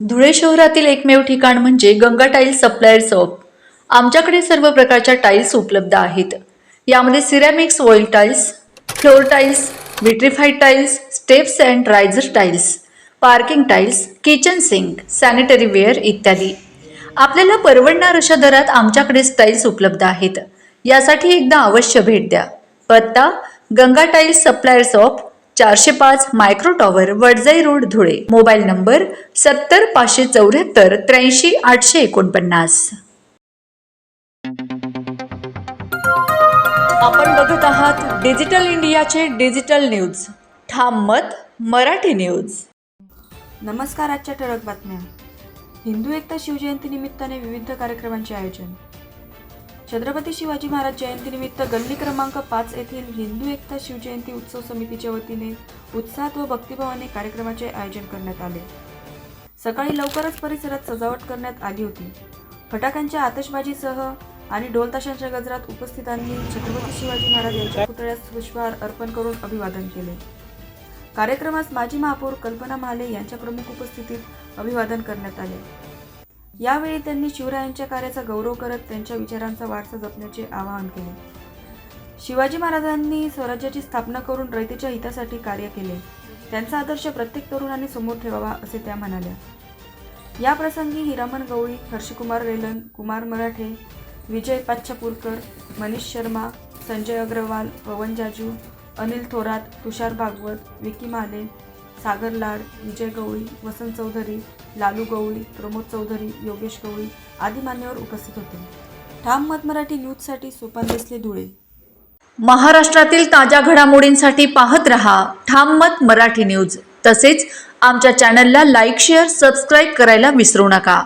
धुळे शहरातील एकमेव ठिकाण म्हणजे गंगा टाइल्स सप्लायर शॉप. आमच्याकडे सर्व प्रकारच्या टाइल्स उपलब्ध आहेत. यामध्ये ceramics oil tiles, floor tiles, vitrified tiles, steps and riser tiles, parking tiles, kitchen sink, sanitary ware इत्यादी. आपल्याला परवडणार अशा दरात आमच्याकडे टाइल्स उपलब्ध आहेत. यासाठी एकदा अवश्य भेट द्या. पत्ता Ganga tiles supplier shop, 405 micro tower, Wadjai road, Dhule. Mobile number 70 574 83 849. आपण बघत आहात डिजिटल इंडियाचे डिजिटल न्यूज. ठाम मत मराठी न्यूज. नमस्कार. आजच्या ठळक बातम्या. हिंदू एकता शिवजयंती निमित्ताने विविध कार्यक्रमांचे आयोजन. छत्रपती शिवाजी महाराज जयंतीनिमित्त गल्ली क्रमांक 5 येथील हिंदू एकता शिवजयंती उत्सव समितीच्या वतीने उत्साहात व भक्तिभावाने कार्यक्रमाचे आयोजन करण्यात आले. सकाळी लवकरच परिसरात सजावट करण्यात आली होती. फटाक्यांच्या आतषबाजीसह आणि ढोलताशांच्या गजरात उपस्थितांनी छत्रपती शिवाजी महाराज यांच्या पुतळ्यास पुष्पहार अर्पण करून अभिवादन केले. कार्यक्रमास माजी महापौर कल्पना महाले यांच्या प्रमुख उपस्थितीत अभिवादन करण्यात आले. यावेळी त्यांनी शिवरायांच्या कार्याचा गौरव करत त्यांच्या विचारांचा वारसा जपण्याचे आवाहन केले. शिवाजी महाराजांनी स्वराज्याची स्थापना करून रयतेच्या हितासाठी कार्य केले. त्यांचा आदर्श प्रत्येक तरुणाने समोर ठेवावा असे त्या म्हणाल्या. या प्रसंगी हिरामन गवळी, हर्षकुमार रेलन, कुमार मराठे, विजय पाच्छापूरकर, मनीष शर्मा, संजय अग्रवाल, पवन जाजू, अनिल थोरात, तुषार भागवत, विकी माले, सागर लाड, विजय गवळी, वसंत चौधरी, लालू गवळी, प्रमोद चौधरी, योगेश गवळी आदी मान्यवर उपस्थित होते. ठाम मत मराठी न्यूजसाठी सोपान देसले, धुळे. महाराष्ट्रातील ताज्या घडामोडींसाठी पाहत रहा ठाम मत मराठी न्यूज. तसेच आमच्या चॅनलला लाईक, शेअर, सबस्क्राईब करायला विसरू नका.